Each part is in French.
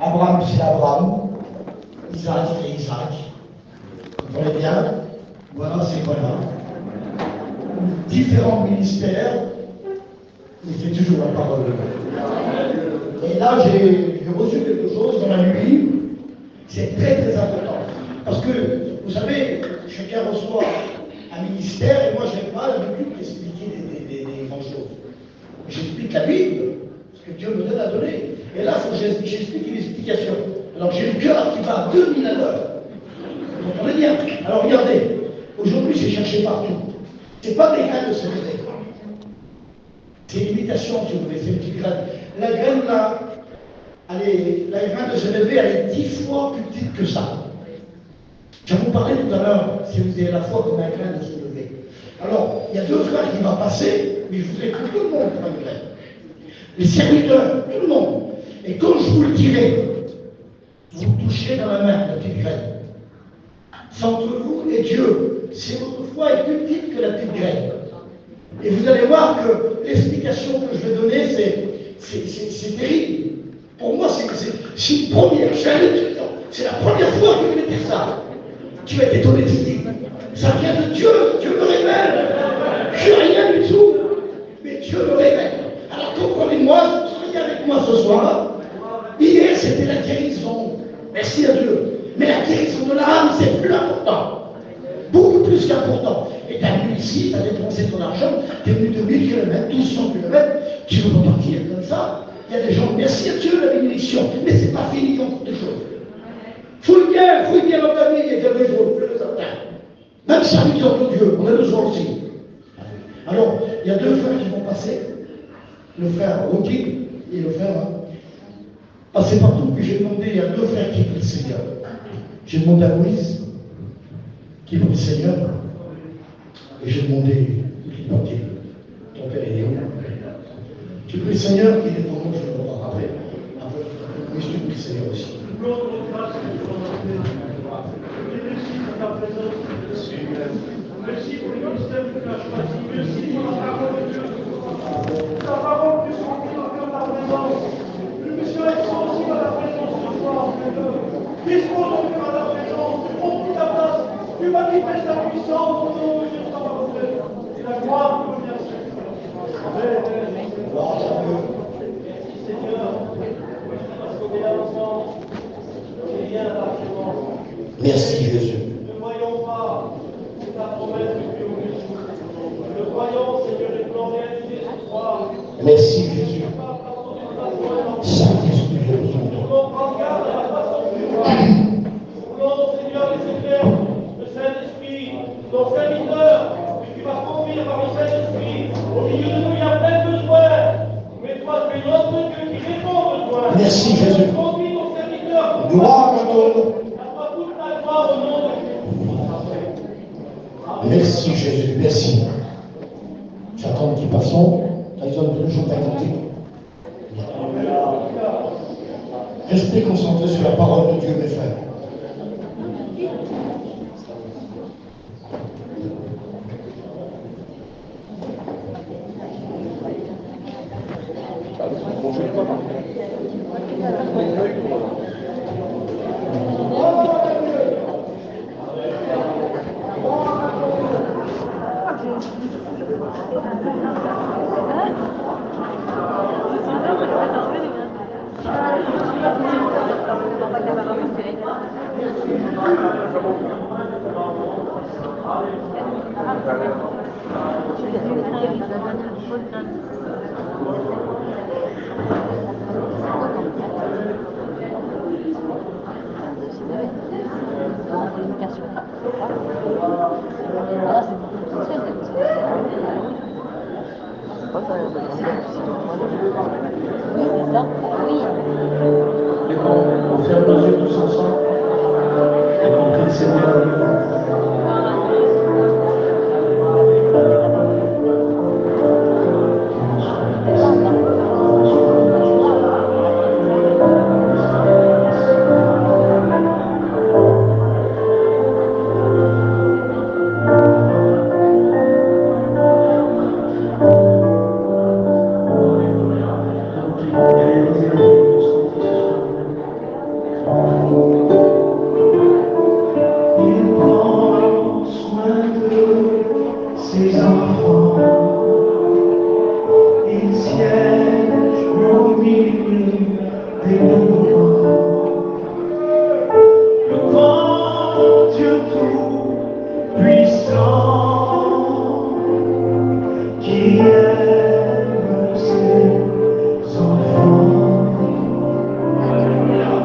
Abraham, c'est Abraham. Isaac, c'est Isaac. Vous comprenez bien? Voilà, c'est voilà. Différents ministères, mais c'est toujours la parole de Dieu. Et là, j'ai reçu quelque chose dans la nuit. C'est très très important. Parce que, vous savez, chacun reçoit un ministère, et moi, je n'ai pas l'habitude d'expliquer des grandes choses. J'explique la Bible, ce que Dieu me donne à donner. Et là, il faut que j'explique une explication. Alors, j'ai le cœur qui va à 2000 à l'heure. Vous comprenez bien? Alors, regardez, aujourd'hui, j'ai cherché partout. Ce n'est pas des graines de se lever. C'est une imitation, si vous voulez, c'est une petite graine. La graine, là, la graine de se lever, elle est 10 fois plus petite que ça. Je vous parlais tout à l'heure, si vous avez la foi comme un grain de se lever. Alors, il y a deux frères qui vont passer, mais je vous ai pris tout le monde pour une graine. Les serviteurs, tout le monde. Et quand je vous le dirai, vous touchez dans la main la petite graine. C'est entre vous et Dieu. Si votre foi est plus petite que la petite graine. Et vous allez voir que l'explication que je vais donner, c'est terrible. Pour moi, c'est une première. C'est la première fois que je vais dire ça. Tu vas être étonné de dire. Ça vient de Dieu. Dieu me révèle. Je suis rien du tout. Mais Dieu me révèle. Alors comprenez-moi, soyez avec moi ce soir. Hier, c'était la guérison. Merci à Dieu. Mais la guérison de l'âme, c'est plus important. Beaucoup plus qu'important. Et tu as venu ici, tu as dépensé ton argent, tu es venu de 1000 km, 1200 km, tu veux repartir comme ça. Il y a des gens, merci à Dieu la bénédiction, mais c'est pas fini encore des choses. Fouille bien dans ta vie et ta maison, le certain. Même serviteur de Dieu, on a besoin aussi. Alors, il y a deux frères qui vont passer, le frère Rocky et le frère passer partout. Puis j'ai demandé, il y a deux frères qui prient le Seigneur. J'ai demandé à Moïse, qui prie le Seigneur, et j'ai demandé, ton père est où? Tu pries le Seigneur, il est pour moi, je ne vais pas rappeler. Mais je te prie le Seigneur aussi. Merci pour le ministère que tu as choisi. Merci pour la parole de Dieu. Ta parole que sont remplie dans ta présence. Nous nous sommes sentis à la présence ce soir. Dispose donc à ta présence. Tu prends toute ta place. Tu manifestes ta puissance au nom de Dieu sans parole. Et la gloire te revient. Amen. Gloire à Dieu. Merci Seigneur. Parce qu'on est là ensemble. On est bien à ta présence. Merci Jésus. Ne voyons pas ta promesse depuis aujourd'hui. Ne voyons, Seigneur, les plans réalisés ce soir. Merci Jésus. Saint-Esprit, je vous Nous voulons prendre garde à la façon de voir. Nous voulons, Seigneur, les éclairs, le Saint-Esprit, nos serviteurs, que tu vas conduire par le Saint-Esprit. Au milieu de nous, il y a plein de besoins. Mais toi, tu es notre Dieu qui répond aux besoins. Merci, Jésus. Conduis nos serviteurs. Gloire à toi. À toi toute la gloire au nom de Jésus. Merci Jésus, merci. J'attends qu'ils passent, ils ont toujours à côté. Restez concentrés sur la parole de Dieu, mes frères. On ferme nos yeux tous ensemble et on prie le Seigneur. Il prend soin de ses enfants. Il siège au milieu des mouvements. Le grand Dieu tout-puissant qui aime ses enfants.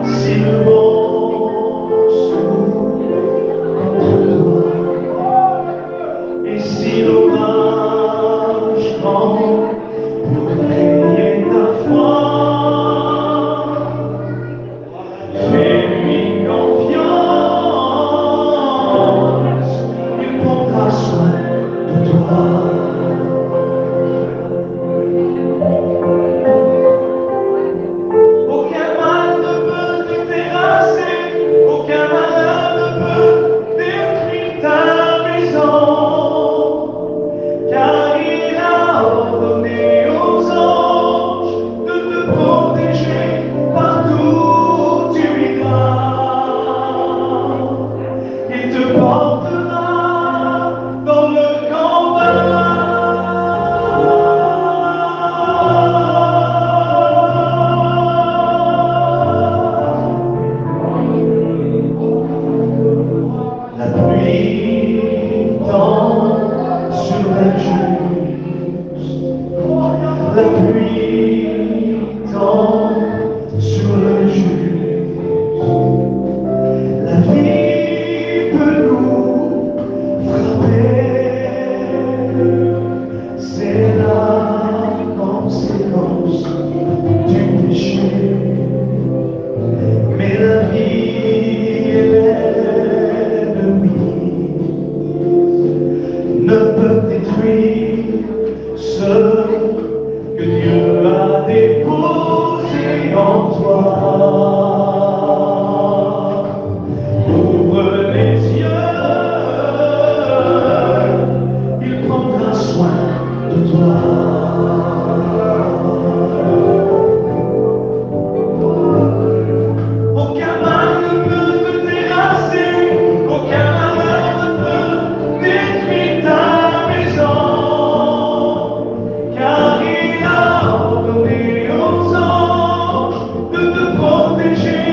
Si le monde s'ouvre contre toi, et si l'orage prend pour rayer ta foi, fais-lui confiance, il prendra soin de toi. Aucun mal ne peut te terrasser, aucun malheur ne peut détruire ta maison, car il a ordonné aux anges de te protéger partout où tu iras. Il te portera dans le combat. La pluie tombe sur la juste, la pluie tombe sur le juste. La vie peut nous frapper, c'est la conséquence du péché. Mais la vie et l'ennemi ne peuvent détruire ce que Dieu a déposé en toi. Ouvre les yeux, il prendra soin de toi. Aucun mal ne peut te terrasser, aucun malheur ne peut détruire ta maison, car il a ordonné aux anges de te protéger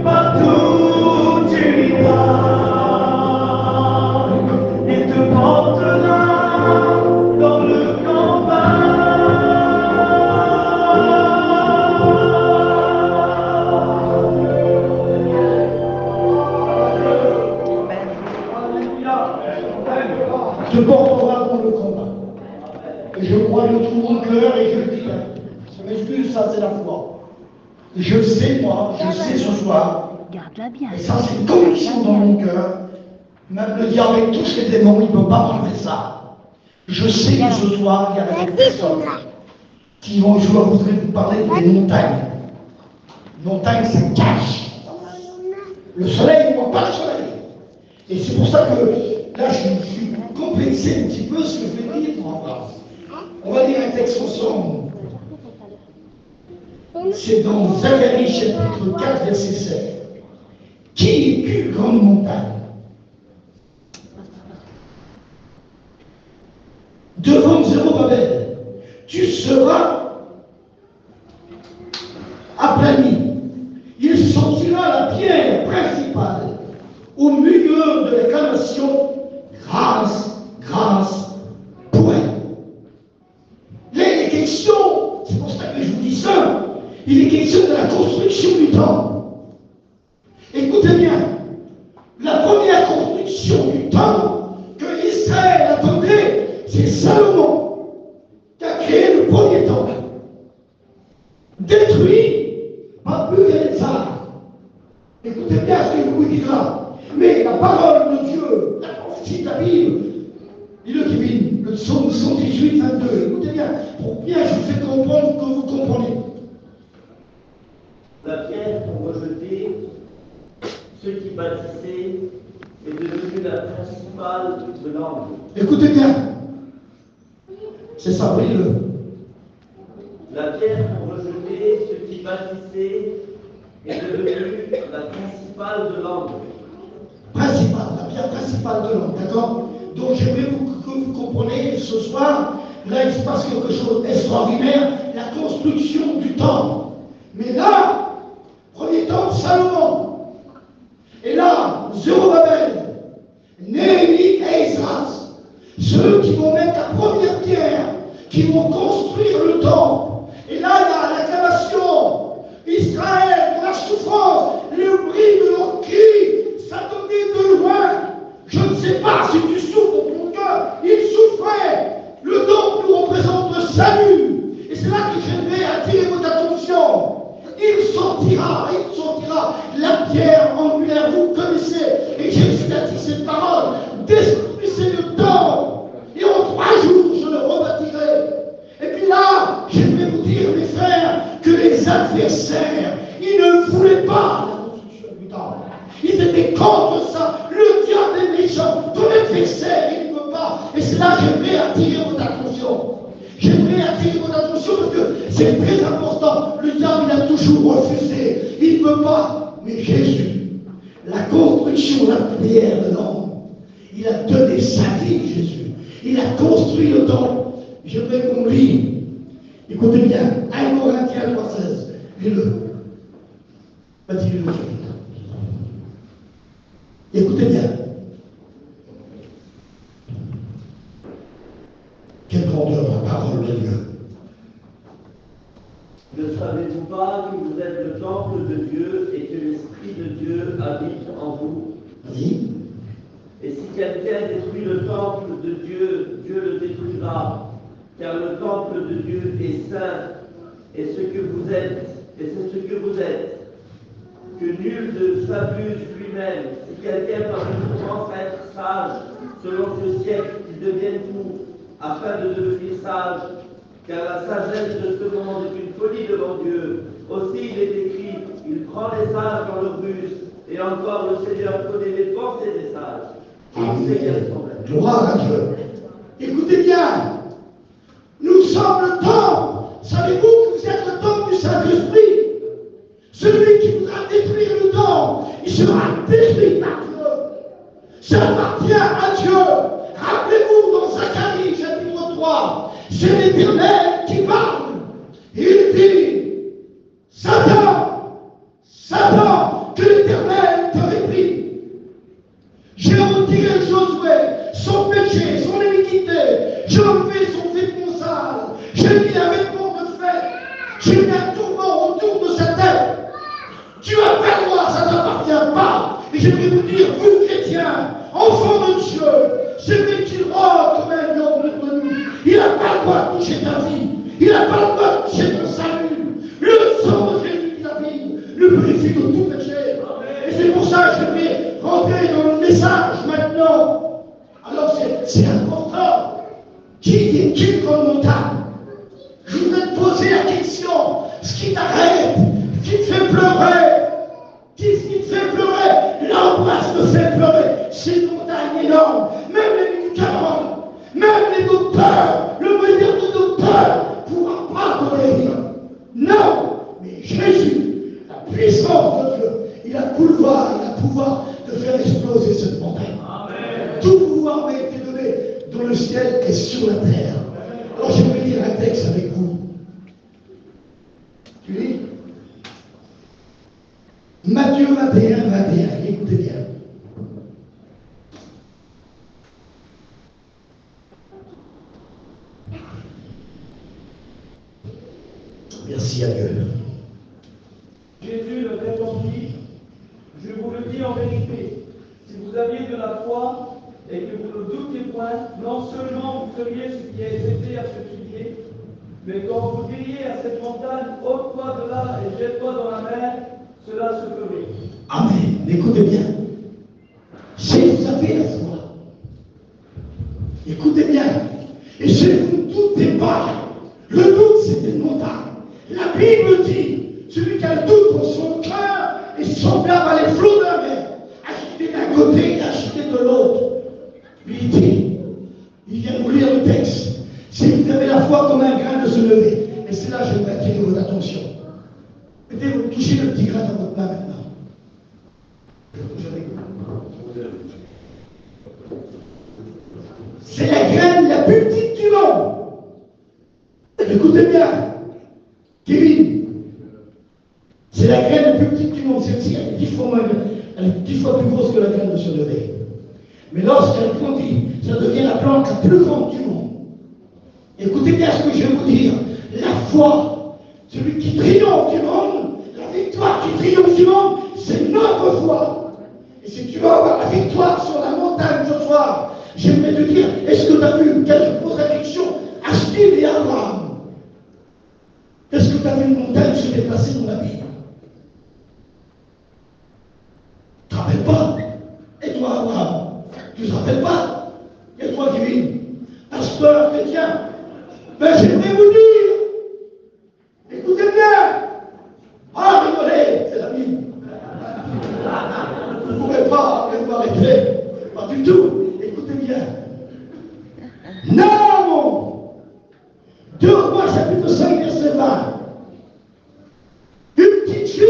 partout où tu iras. Il te portera dans le combat. Te portera dans le combat. Et je crois de tout mon cœur et je le dis, je m'excuse, ça c'est la foi. Et je sais, moi, je sais ce soir, Garde-la bien. et ça c'est une conviction dans mon cœur, même le diable avec tous ses démons, il ne peut pas m'enlever ça. Je sais que ce soir, il y a des personnes qui vont, je voudrais vous parler des montagnes. Montagne, ça cache. Le soleil, on ne voit pas le soleil. Et c'est pour ça que là, je suis complexé un petit peu ce que je vais dire pour en parler. On va lire un texte ensemble. C'est dans Zacharie chapitre 4, verset 7. Qui est plus grande montagne? Devant Zérubabel, tu seras aplani. Il sortira la pierre principale au milieu de l'acclamation, grâce, grâce pour elle. Là, il est question, c'est pour ça que je vous dis ça, il est question de la construction du temple. Écoutez bien, la première construction du temple que Israël attendait, c'est Salomon qui a créé le premier temple. Détruit par Boukhara. Écoutez bien ce que je vous dis là. Mais la parole de Dieu, la prophétie de la Bible, il le divine, le psaume 118, 22. Écoutez bien, pour bien je vous fais comprendre que vous comprenez. La pierre qu'ont rejetée ceux qui bâtissaient est devenue la principale de l'angle. Écoutez bien. C'est ça, voyez-le. La pierre qu'ont rejetée ceux qui bâtissaient est devenue la principale de l'angle. Principale, la pierre principale de l'angle, d'accord? Donc j'aimerais que vous compreniez ce soir, là il se passe quelque chose d'extraordinaire, la construction du temple. Mais là, premier temple, Salomon. Et là, Zorobabel, Néhémie et Esdras, ceux qui vont mettre la première pierre, qui vont construire le temple. Et là, il y a l'acclamation. Israël, dans la souffrance, le bruit de leur cri, ça venait de loin. Je ne sais pas si tu souffres dans ton cœur. Ils souffraient. Le temple nous représente le salut. Et c'est là que j'aimerais attirer votre attention. Il sortira la pierre angulaire, vous connaissez. Et Jésus a dit cette parole, détruisez le temple, et en 3 jours je le rebâtirai. Et puis là, j'aimerais vous dire, mes frères, que les adversaires, ils ne voulaient pas la construction du temple. Ils étaient contre ça. Le diable est méchant. Ton adversaire, il ne veut pas. Et c'est là que j'aimerais attirer votre attention. J'aimerais attirer votre attention parce que c'est très important. Le diable, il a toujours refusé. Il ne veut pas. Mais Jésus, la construction, la prière de l'homme, il a donné sa vie, Jésus. Il a construit le temple. J'aimerais qu'on lit. Écoutez bien. 1 Corinthiens 3,16. Lis-le. Vas-y, lis-le. Écoutez bien. Quelle grandeur la parole de Dieu. Ne savez-vous pas que vous êtes le temple de Dieu et que l'Esprit de Dieu habite en vous? Vas-y. Et si quelqu'un détruit le temple de Dieu, Dieu le détruira, car le temple de Dieu est saint, et ce que vous êtes, et c'est ce que vous êtes. Que nul ne s'abuse lui-même. Si quelqu'un parmi vous pense être sage, selon ce siècle, qu'il devienne fou, afin de devenir sage, car la sagesse de ce monde est une folie devant Dieu. Aussi il est écrit, il prend les sages dans le ruse, et encore le Seigneur connaît les pensées des sages. Il sait quel problème. Gloire à Dieu. Écoutez bien, nous sommes le temple. Savez-vous que vous êtes le temple du Saint-Esprit? Celui qui voudra détruire le temple, il sera détruit par Dieu. Ça appartient à Dieu. Rappelez-vous dans Zacharie, chapitre 3, c'est l'Éternel qui parle. Il dit, Satan, Satan, que l'Éternel te réprit. J'ai retiré Josué, son péché, son iniquité. J'ai enlevé son vêtement sale. J'ai mis un vêtement de fer. J'ai mis un tourment autour de sa tête. Tu as pas le droit, ça ne t'appartient pas. Et je vais vous dire, vous chrétiens, enfants de Dieu, celui qui rôde comme un lion de nous, il n'a pas le droit de toucher ta vie. Il n'a pas le droit de toucher ton salut. Le sang de Jésus qui l'habille le purifie de tout péché. Et c'est pour ça que je vais rentrer dans le message maintenant. Alors c'est important. Qui prend le montagne? Je voudrais te poser la question. Ce qui t'arrête, ce qui te fait pleurer, qu'est-ce qui te fait pleurer? L'angoisse te fait pleurer. C'est une montagne énorme. Même les médicaments, même les docteurs, le meilleur de docteurs ne pourra pas te guérir. Non, mais Jésus, la puissance de Dieu, il a pouvoir de faire exploser cette montagne. Amen. Tout pouvoir m'a été donné dans le ciel et sur la terre. Alors je vais lire un texte avec vous. Tu lis? Matthieu 21, 21, écoutez bien. Merci à Dieu. Jésus leur répondit, je vous le dis en vérité, si vous aviez de la foi et que vous ne doutiez point, non seulement vous feriez ce qui est été à ce qui est, mais quand vous diriez à cette montagne, ôte-toi de là et jette-toi dans la mer, cela se ferait. Amen. Écoutez bien. Si vous avez la foi, écoutez bien. Et si vous ne doutez pas, le doute c'est une montagne. La Bible dit, celui qui a le doute dans son cœur est semblable à les flots de la mer, agité d'un côté et agité de l'autre. Puis il dit, il vient vous lire le texte. Si vous avez la foi comme un grain de se lever, et c'est là que je vais attirer votre attention. Mettez-vous, touchez le petit grain dans votre main maintenant. la graine la plus petite du monde. Celle-ci, elle est 10 fois plus grosse que la graine de se lever. Mais lorsqu'elle grandit, ça devient la plante la plus grande du monde. Écoutez bien ce que je vais vous dire. La foi, celui qui triomphe du monde, la victoire qui triomphe du monde, c'est notre foi. Et si tu vas avoir la victoire sur la montagne ce soir, j'aimerais te dire, est-ce que tu as vu quelques contradictions à Steve et à Abraham? Est-ce que tu as vu une montagne se déplacer dans la Bible? Tu ne te rappelles pas? Et toi, Abraham, tu ne te rappelles pas? Et toi, Kevin, pasteur chrétien, ben j'aimerais vous dire, écoutez bien, ah, rigolez, c'est la Bible. Vous ne pouvez pas vous arrêter, pas du tout. Écoutez bien. Non, 2 Rois chapitre 5, verset 20. Une petite fille.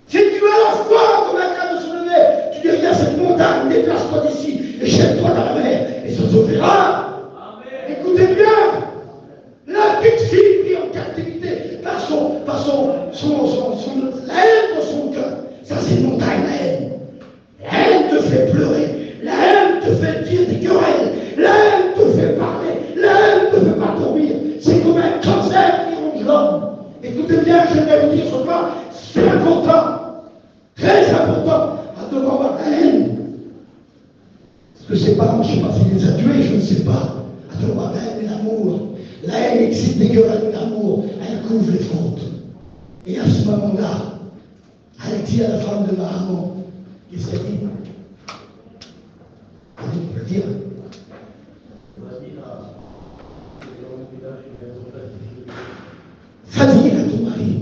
Si tu as la foi comme un cas de se lever, tu dis regarde cette montagne, déplace-toi d'ici et jette-toi dans la mer et ça s'ouvrira. Écoutez bien, la petite fille prise en captivité par la haine de son cœur. Ça c'est une montagne, la haine. La haine te fait pleurer, la haine te fait dire des querelles, la haine te fait parler, la haine te fait pas dormir. C'est comme un cancer qui ronge l'homme. Écoutez bien, je vais vous dire ce soir, c'est important, très important, à devoir avoir la haine. Parce que ses parents, je ne sais pas s'il les a tués, je ne sais pas. À devoir la haine et l'amour. La haine excite des querelles, mais l'amour, elle couvre les fautes. Et à ce moment-là, elle dit à la femme de Naaman, qu'est-ce qu'elle dit? On peut le dire. Vas-y à ton mari.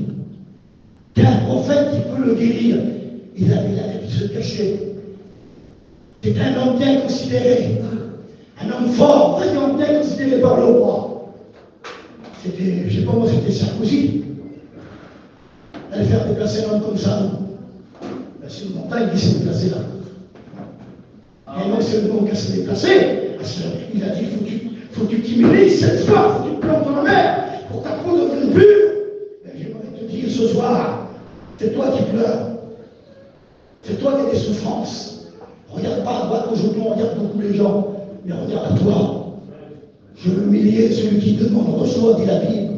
T'es un prophète qui peut le guérir. Il avait pu se cacher. T'es un homme bien considéré. Un homme fort, vraiment bien considéré par le roi. C'était, je ne sais pas moi, c'était Sarkozy. Allez faire déplacer un homme comme ça, non? C'est une montagne qui s'est déplacée là. Et non, c'est le nom qui s'est déplacé. Il a dit, faut que tu t'humilies cette fois, faut que tu te plantes dans la mer pour ta peau devienne pure. Mais j'aimerais te dire ce soir, c'est toi qui pleures. C'est toi qui as des souffrances. Regarde pas à droite aujourd'hui, on regarde beaucoup les gens, mais regarde à toi. Je veux humilier celui qui demande, reçoit, dit la Bible.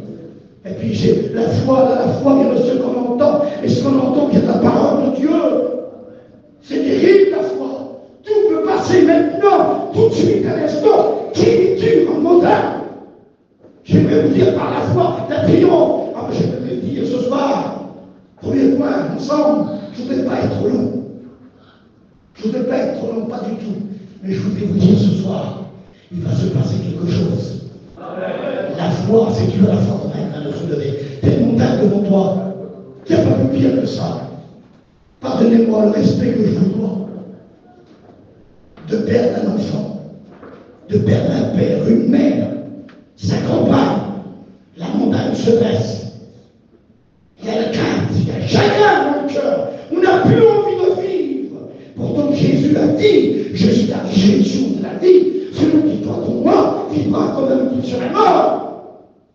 Et puis j'ai la foi vient de ce qu'on entend, et ce qu'on entend qui est la parole de Dieu. C'est terrible la foi. Tout peut passer maintenant, tout de suite, à l'instant. Qui es-tu en montagne? J'aimerais vous dire par la foi, la triomphe. Ah, j'aimerais vous dire ce soir, premier point, ensemble, je ne voudrais pas être long. Je ne voudrais pas être trop long, pas du tout. Mais je voudrais vous dire ce soir, il va se passer quelque chose. La foi, c'est tu as la foi quand même à se lever. T'as une montagne devant toi. Il n'y a pas plus pire que ça. Pardonnez-moi le respect que je vous dois. De perdre un enfant, de perdre un père, une mère, sa compagne, la montagne se dresse. Il y a la crainte, il y a le chagrin dans le cœur. On n'a plus envie de vivre. Pourtant Jésus a dit, je suis la résurrection de la vie. Celui qui croit en moi vivra comme un qui serait mort.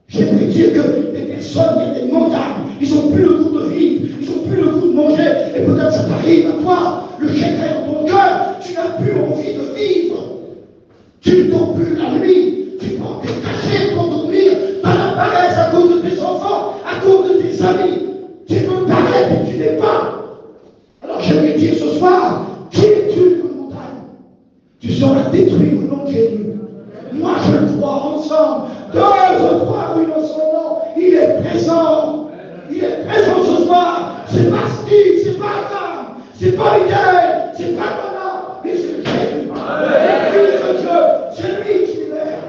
J'aimerais dire que les personnes, il y a des montagnes, ils n'ont plus le goût de vivre, ils n'ont plus le goût de manger, et peut-être ça t'arrive à toi, le chagrin dans ton cœur, tu n'as plus envie de vivre. Tu ne dors plus la nuit, tu prends des cachets pour dormir, dans la paresse à cause de tes enfants, à cause de tes amis. Tu veux paraître et tu n'es pas. Alors j'aimerais dire ce soir, qui es-tu dans la montagne? Tu seras détruit au nom de Jésus. Moi je le crois ensemble. 2 ou 3 oui, dans son nom, il est présent. Il est présent ce soir. C'est pas Steve, c'est pas Adam, c'est pas Miguel, c'est pas Donna, mais c'est Jésus. C'est lui qui libère.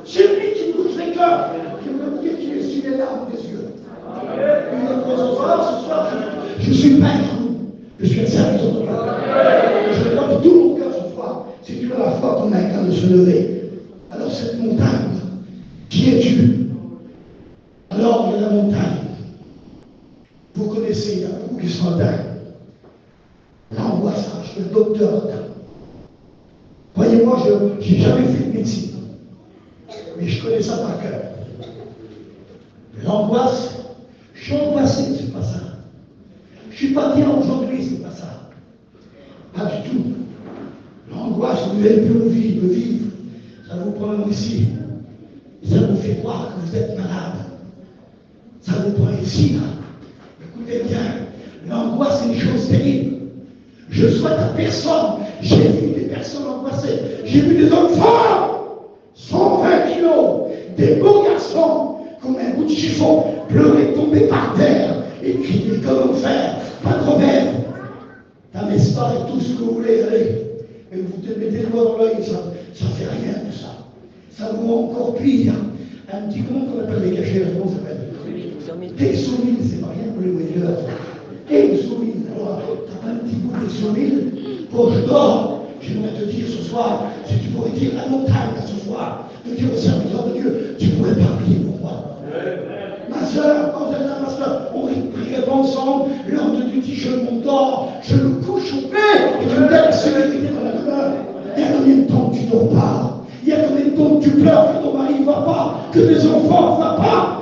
C'est lui qui touche les cœurs. Je veux dire qu'il est sur les larmes des yeux. Il est présent ce soir. Je suis pas un jaloux. Je suis un serviteur de Dieu. Je crois de tout mon cœur ce soir. Si tu as la foi qu'on a un cas de se lever. Alors cette montagne, qui es-tu? Alors il y a la montagne. Vous connaissez, il y a beaucoup qui sont atteints. L'angoisse, je suis le docteur. Croyez-moi, je n'ai jamais fait de médecine. Mais je connais ça par cœur. L'angoisse, chante même plus envie de vivre. Ça vous prend ici. Ça vous fait croire que vous êtes malade. Ça vous prend ici, là. Écoutez bien, l'angoisse est une chose terrible. Je souhaite à personne. J'ai vu des personnes angoissées. J'ai vu des hommes forts, 120 kilos, des beaux garçons, comme un bout de chiffon, pleurer, tomber par terre, et crier comment faire, pas de remède. La mespa et tout ce que vous voulez, allez. Et vous te mettez le doigt dans l'œil, ça fait rien de ça. Ça vous rend encore pire. Un petit comment qu'on appelle les cachets, comment ça s'appelle? Des sourires, c'est pas rien pour les voyageurs. Et des sourires, alors, t'as pas un petit bout de sourires? Quand je dors, j'aimerais te dire ce soir, si tu pourrais dire la montagne ce soir, de dire au serviteur de Dieu, tu pourrais pas prier pour moi. Ma soeur, quand elle est là, ma soeur, on prierait pas ensemble, l'heure de Dieu dit je m'endors, je me couche au paix, et tu me donnes la sécurité dans la douleur. Il y a combien de temps que tu dors pas? Il y a combien de temps que tu pleures que ton mari ne va pas, que tes enfants ne vont pas?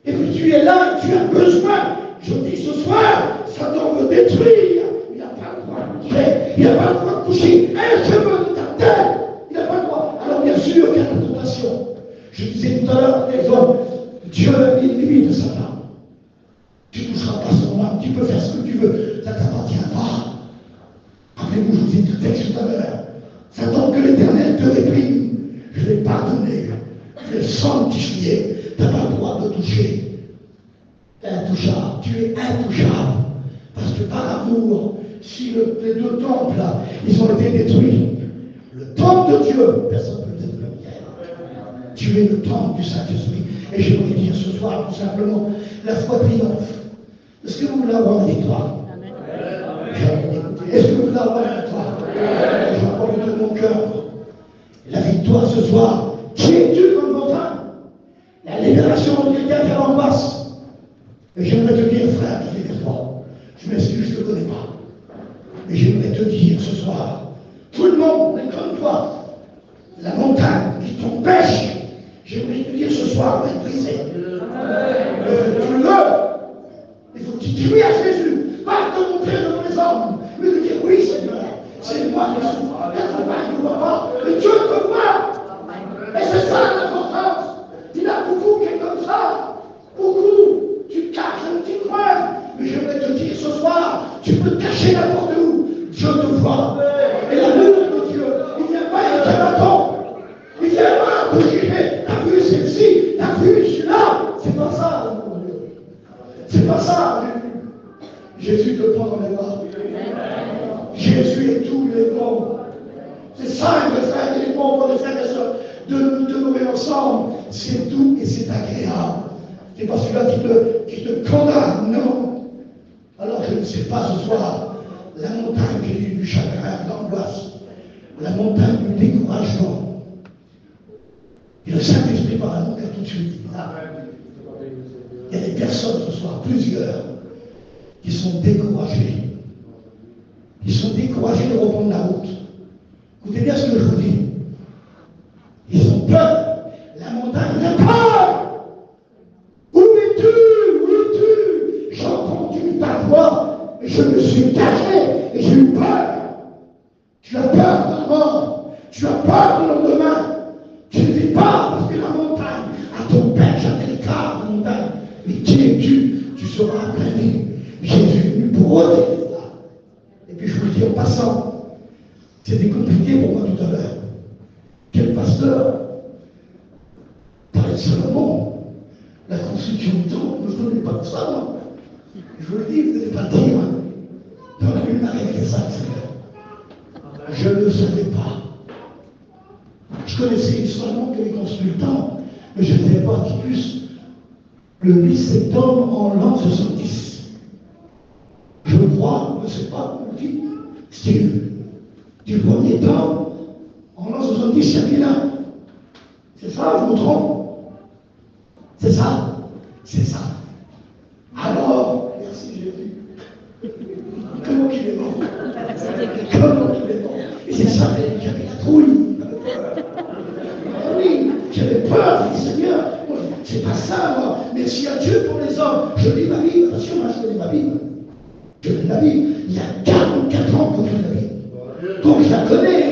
Et puis tu es là et tu as besoin. Je dis ce soir, Satan veut détruire. Il n'a pas le droit de coucher. Il n'a pas le droit de coucher un cheveu de ta tête. Il n'a pas le droit. Alors bien sûr qu'il y a la tentation. Je disais tout à l'heure, les hommes, Dieu a mis une limite de Satan. Tu ne toucheras pas son âme, tu peux faire ce que tu veux, ça ne t'appartient pas. Rappelez-vous, je vous ai dit le texte tout à l'heure. Satan, que l'Éternel te réprime. Je l'ai pardonné, je l'ai sanctifié. Tu n'as pas le droit de toucher. Intouchable, tu es intouchable. Parce que par amour, si les deux temples, là, ils ont été détruits, le temple de Dieu, personne ne peut le détruire. Tu es le temple du Saint-Esprit. Et j'aimerais dire ce soir, tout simplement, la foi triomphe. Est-ce que vous voulez avoir la victoire? Est-ce que vous voulez avoir la victoire? J'en parle de mon cœur. La victoire ce soir, qui es-tu dans le montagne? La libération de quelqu'un qui a l'angoisse. Et j'aimerais te dire, frère, qui est toi. Je m'excuse, je ne te connais pas. Mais j'aimerais te dire ce soir, tout le monde est comme toi. La montagne qui t'empêche, j'aimerais te dire ce soir, va être brisée. Tu le veux. Il faut que tu dis oui à Jésus. Pas te montrer devant les hommes, mais de dire oui, Seigneur. C'est moi qui souffre. Être pas, ne voit pas. Mais Dieu te voit. Et c'est ça l'importance. Il y a beaucoup qui est comme ça. Beaucoup. Tu caches un petit coin. Mais je vais te dire ce soir, tu peux te cacher n'importe où. Dieu te voit. Et l'amour de Dieu, il ne vient pas avec un bâton. Il ne vient pas pour juger. T'as vu celle-ci, t'as vu celui-là. C'est pas ça, l'amour de Dieu. C'est pas ça. Jésus te prend dans les bras. Jésus est tout, il est bon. C'est ça, mes frères, il est bon pour les frères et sœurs. De nous demeurer ensemble, c'est doux et c'est agréable. C'est pas celui-là qui te condamne, non. Alors je ne sais pas ce soir, la montagne du chagrin, de l'angoisse, la montagne du découragement. Et le Saint-Esprit par amour tout de suite. Il y a des personnes ce soir, plusieurs, qui sont découragées. Ils sont découragés de reprendre la route. Écoutez bien ce que je vous dis. Ils ont peur. La montagne a peur. Où es-tu? Où es-tu? J'ai entendu ta voix et je me suis caché et j'ai eu peur. Tu as peur de la mort. Tu as peur de lendemain. Tu ne vis pas parce que la montagne a ton père, jamais les cartes de montagne. Mais qui es-tu? Tu seras appelé. Jésus est venu pour ôter ça. Et puis je vous le dis en passant, c'était compliqué pour moi tout à l'heure. Quel pasteur parlait de Salomon, la construction du temple, je ne connais pas de ça, moi. Je vous le dis, vous n'allez pas le dire. Dans la lune arrive ça, Seigneur. Je ne le savais pas. Je connaissais seulement que les consultants, mais je ne savais pas qu'il plus le 8 septembre en l'an 70. Je crois, je ne sais pas comment on dit, style du premier temps, en l'an 70, il y avait là. C'est ça, je me trompe? C'est ça? C'est ça. Alors, merci Jésus. Comment qu'il est bon? Comment qu'il est bon? Et c'est ça, j'avais la trouille. Oui, j'avais peur, je dis Seigneur, c'est pas ça, moi. Merci à Dieu pour les hommes. Je lis ma Bible, attention, moi je lis ma Bible. Je lis la Bible. Il y a 44 ans que je lis la Bible. Donc je la connais.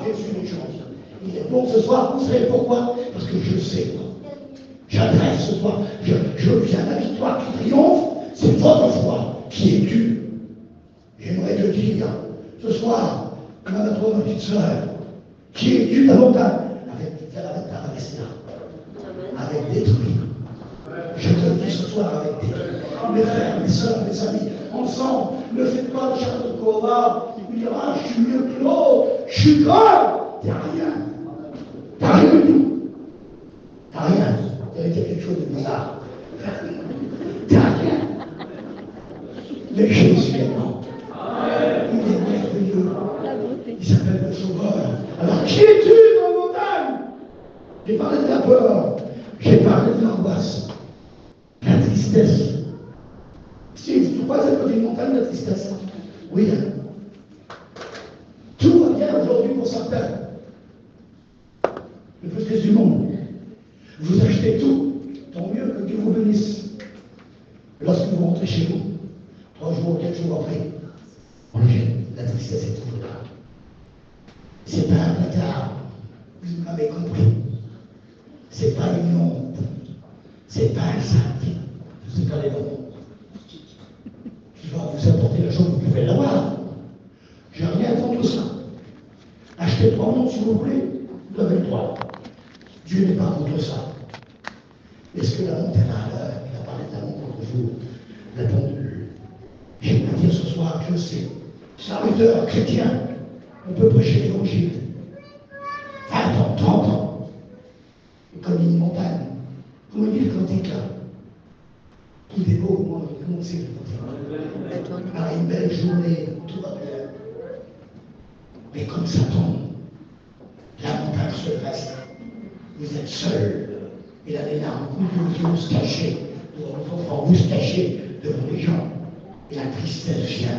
Jésus les choses. Il est bon ce soir, vous savez pourquoi? Parce que je sais, moi. J'adresse ce soir, je viens à la victoire qui triomphe, c'est votre foi qui est due. J'aimerais te dire, ce soir, comme à toi, ma petite soeur, qui est due davantage avec ta Palestina, avec détruit. Je te le dis ce soir avec détruit. Mes frères, mes soeurs, mes amis, ensemble, ne faites pas de château de Kova, il dira, je suis mieux que l'autre, je suis grand, t'as rien. T'as rien du tout. T'as rien. Il y avait quelque chose de bizarre. T'as rien. Mais Jésus est mort. Il est merveilleux. Il s'appelle le Sauveur. Alors, qui es-tu dans la montagne? J'ai parlé de la peur. J'ai parlé de l'angoisse. La tristesse. Si tu crois que c'est une montagne de tristesse. Oui. Tout va bien aujourd'hui pour certains. Le plus triste du monde. Vous achetez tout, tant mieux que Dieu vous bénisse. Lorsque vous rentrez chez vous, 3 jours, 4 jours après, on le jette. La tristesse est toujours là. C'est pas un bâtard, vous m'avez compris. C'est pas une honte. C'est pas un sac. C'est pas les noms. Qui va vous apporter la chose, vous pouvez l'avoir. J'ai rien contre ça. Achetez 3 montres si vous voulez, vous avez le droit. Dieu n'est pas contre ça. Est-ce que la montre est à l'heure? Il a parlé de la montre l'autre jour, la pendule. J'aimerais dire ce soir, je sais, serviteur chrétien, on peut prêcher l'évangile. 20 ans, 30 ans. Et comme une montagne. Comment il dit le cantique là? Tout est beau, comment c'est le cantique? Ah, une belle journée, tout va bien. Mais comme ça tombe, la montagne se dresse. Vous êtes seul. Il a des larmes, vous se cachez devant votre enfant, vous se cachez devant les gens. Et la tristesse vient.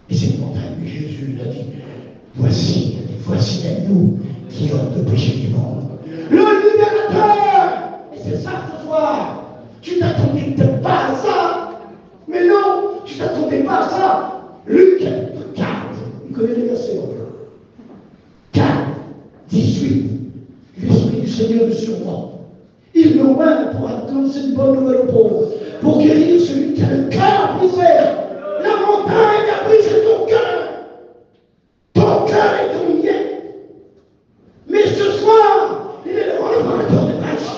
Et c'est une montagne, Jésus l'a dit. Voici l'agneau qui ôte le péché du monde. Le libérateur! Et c'est ça ce soir. Tu t'attendais peut-être pas à ça. Mais non, tu t'attendais pas à ça. Luc 4, vous connaissez les versets. 4, 18. L'Esprit du Seigneur est sur moi. Il me oint pour annoncer une bonne nouvelle aux pauvres, pour guérir celui qui a le cœur brisé. La montagne a brisé ton cœur. Ton cœur est dominé. Mais ce soir, il est le réparateur des brèches.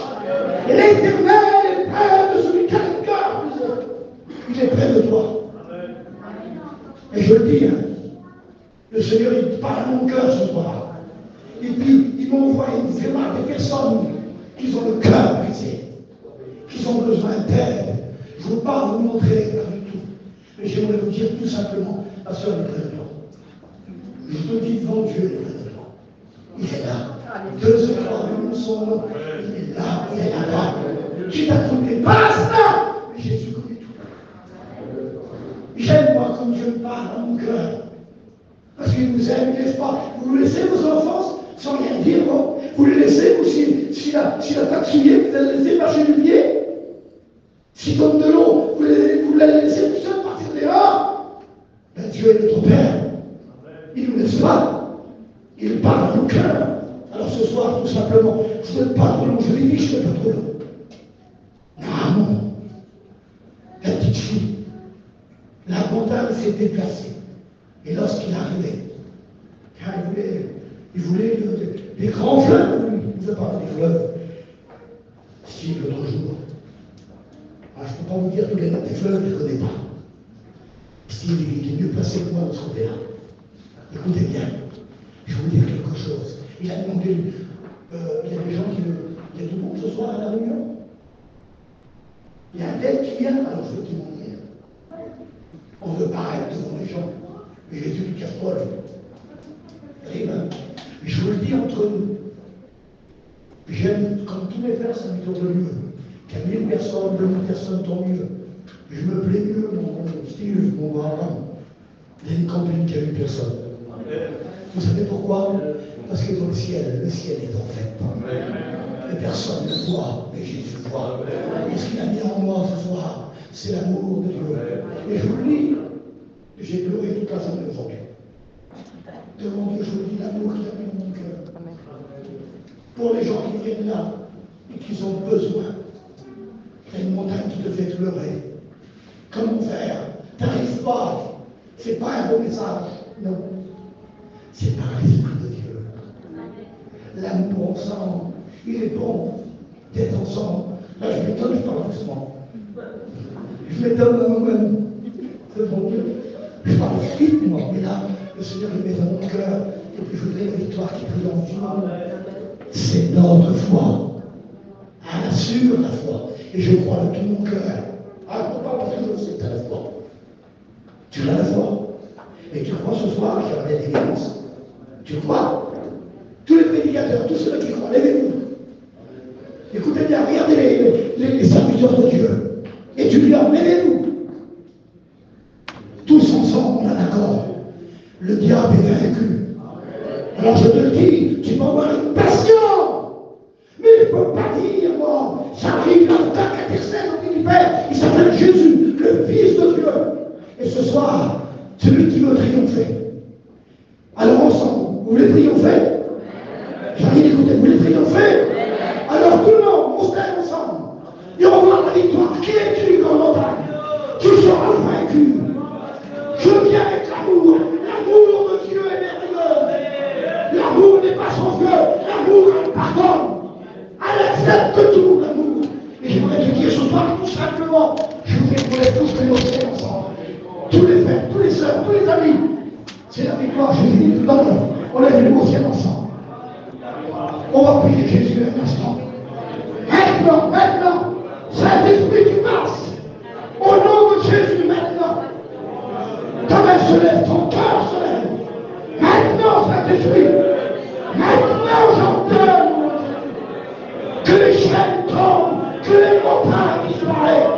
Et l'Éternel est près de celui qui a le cœur brisé. Il est près de toi. Et je le dis, hein, le Seigneur, il parle à mon cœur ce soir. Et puis, il m'envoie une démarche des personnes qui ont le cœur brisé, qui ont besoin d'aide. Je ne veux pas vous montrer pas du tout. Mais j'aimerais vous dire tout simplement, ma soeur est près de toi. Je te dis devant Dieu, il est près de toi. Il est là. 2 ou 3 de son nom. Il est là, il est là. Tu t'attendais pas à cela. Mais Jésus connaît tout. J'aime moi comme Dieu me parle dans mon cœur. Parce qu'il vous aime, n'est-ce pas? Vous laissez vos enfants sans rien dire, non? Vous les laissez, ou si la taxe souillée, vous allez laisser marcher du pied? Si donne de l'eau, vous la laissez tout seul partir dehors? Ben, Dieu est notre Père. Il ne nous laisse pas. Il parle à nos cœurs. Alors ce soir, tout simplement, je ne veux pas trop long, je l'ai dit, je ne veux pas trop long. Ah non. La petite fille, la montagne s'est déplacée. Et lorsqu'il arrivait, car il voulait des grands fleuves, il ne veut pas des fleuves. Si l'autre jour, je ne peux pas vous dire tous les noms des fleuves, je ne connais pas. S'il est mieux placé que moi de ce côté-là. Écoutez bien, je vais vous dire quelque chose. Il a demandé, il y a des gens qui veulent. Il y a tout le monde ce soir à la réunion. Il y a un tel qui vient, alors je veux qu'il m'en vienne. On veut paraître devant les gens. Mais Jésus du casserole. Mais je vous le dis entre nous. J'aime, comme tous mes frères, ça me tourne mieux. Qu'il y a 1000 personnes, 2000 personnes, tant mieux. Je me plais mieux, mon style, mon grand. Il y a une campagne qui a 1000 personnes. Vous savez pourquoi? Parce que dans le ciel est en fait. Les personnes le voient, mais Jésus voit. Et ce qu'il a mis en moi ce soir, c'est l'amour de Dieu. Et je vous le dis, j'ai pleuré toute la journée aujourd'hui. Devant Dieu, je vous dis l'amour qui a mis dans mon cœur. Pour les gens qui viennent là et qui ont besoin, il y a une montagne qui te fait pleurer. Comment faire? T'arrives pas. C'est pas un beau message. Non. C'est par l'Esprit de Dieu. L'amour ensemble, il est bon d'être ensemble. Là, je m'étonne, je parle doucement. Je m'étonne à moi-même. C'est bon Dieu. Je parle vite, mais là, le Seigneur il met dans mon cœur. Et puis je voudrais la victoire qui brille dans du monde. C'est notre foi. Elle assure la foi. Et je crois de tout mon cœur. Ah, pourquoi? Parce que je sais que tu as la foi. Tu as la foi. Et tu crois ce soir qu'il y aura des délivrances. Tu crois? Tous les prédicateurs, tous ceux qui croient, levez-vous. Écoutez bien, regardez les serviteurs de Dieu. Étudiants, levez-vous. Tous ensemble, on a d'accord. Le diable est vaincu. Alors je te le dis, tu peux avoir une passion. Mais il ne peut pas dire, moi, j'arrive là, en tant qu'intercède au pays du Père, il s'appelle Jésus, le Fils de Dieu. Et ce soir, celui qui veut triompher. Alors ensemble, vous voulez triompher? J'arrive d'écouter, vous voulez triompher? Alors tout le monde, on se lève ensemble. Et on va voir la victoire. Qui es-tu, grande montagne? Tu seras vaincu. Je viens avec l'amour. L'amour de Dieu est merveilleux. L'amour n'est pas sans Dieu. L'amour pardonne. Elle accepte tout l'amour. Et j'aimerais te dire ce soir, tout simplement, je voudrais qu'on lève tous les dossiers ensemble. Tous les frères, tous les sœurs, tous les amis. C'est la victoire, je dis tout à l'heure. On lève les dossiers ensemble. On va prier Jésus un instant. Maintenant, Saint-Esprit, tu passes. Au nom de Jésus, maintenant. Ta main se lève, ton cœur se lève. Maintenant, Saint-Esprit. Maintenant, j'ordonne que les chaînes tombent, que les montagnes disparaissent.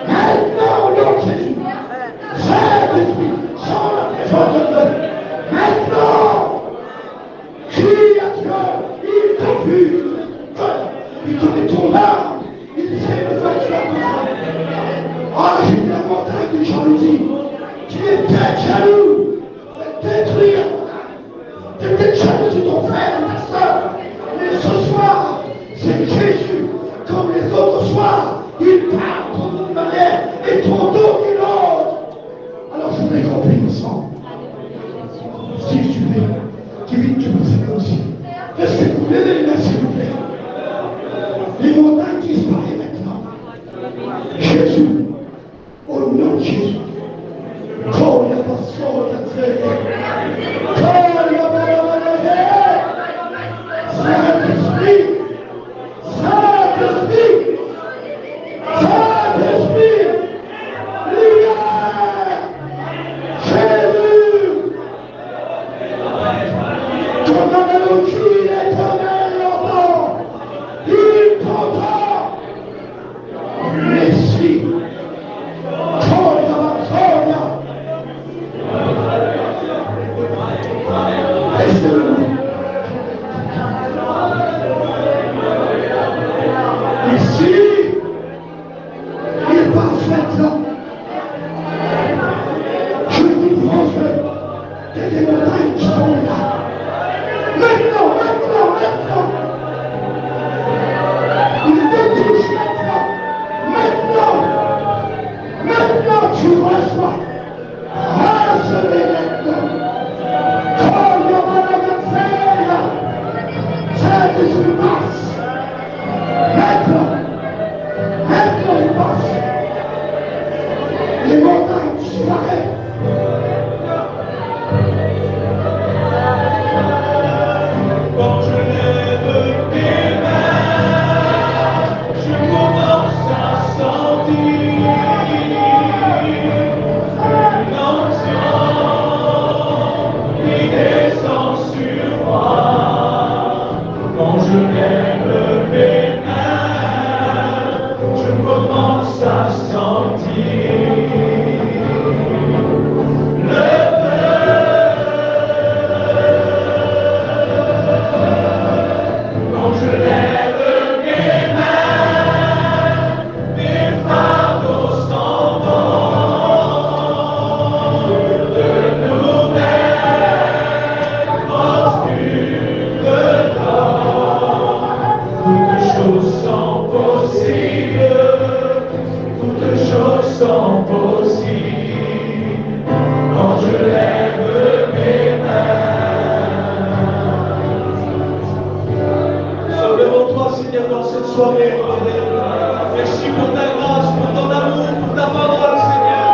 Maintenant, au nom de Jésus. Saint-Esprit, sans la présence de Dieu. Maintenant, crie à Dieu, il t'affuse. Il te met ton âme, il sait de faire tu as. Ah, j'ai vu la montagne de jalousie. Tu es peut-être jaloux de détruire tu es peut-être jaloux de ton frère, de ta soeur. Mais ce soir, c'est Jésus, comme les autres soirs, il parle ton d'une manière et ton dos d'une autre. Alors je voudrais qu'on prie ensemble. Si tu veux, Kevin, tu peux faire aussi. Est-ce que vous voulez les mains, s'il vous plaît? Les montagnes disparaissent maintenant. Jésus, au nom de Jésus. Oh, il n'y a pas de son, il y a très bien. Oh, il n'y a pas de Saint-Esprit, Saint-Esprit, Saint-Esprit, lumière, Jésus, ton analogie éternelle l'entend, il t'entend, Messie, sont possibles quand je lève mes mains. Nous devant toi, Seigneur, dans cette soirée. Merci pour ta grâce, pour ton amour, pour ta parole, Seigneur.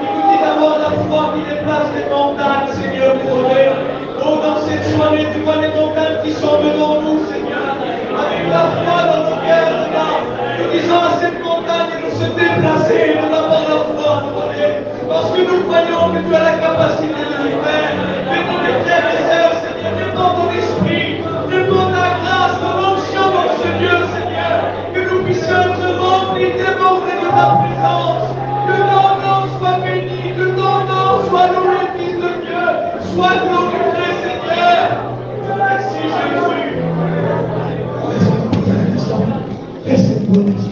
Qui nous dit d'avoir la foi qui déplace les montagnes, Seigneur, pour eux. Oh, dans cette soirée, tu vois les montagnes qui sont devant nous, Seigneur. Avec la foi dans nos cœurs, regarde. Nous disons à cette montagne de se déplacer, de d'avoir la foi, parce que nous croyons que tu as la capacité de le faire. Fais-nous mes frères et sœurs, Seigneur, demande ton esprit, demande ta grâce, ton onction dans ce Dieu, Seigneur, que nous puissions être remplis, débordés de ta présence, que ton nom soit béni, que ton nom soit loué, Fils de Dieu, soit glorifié, Seigneur. Merci Jésus. Reste pour un instant.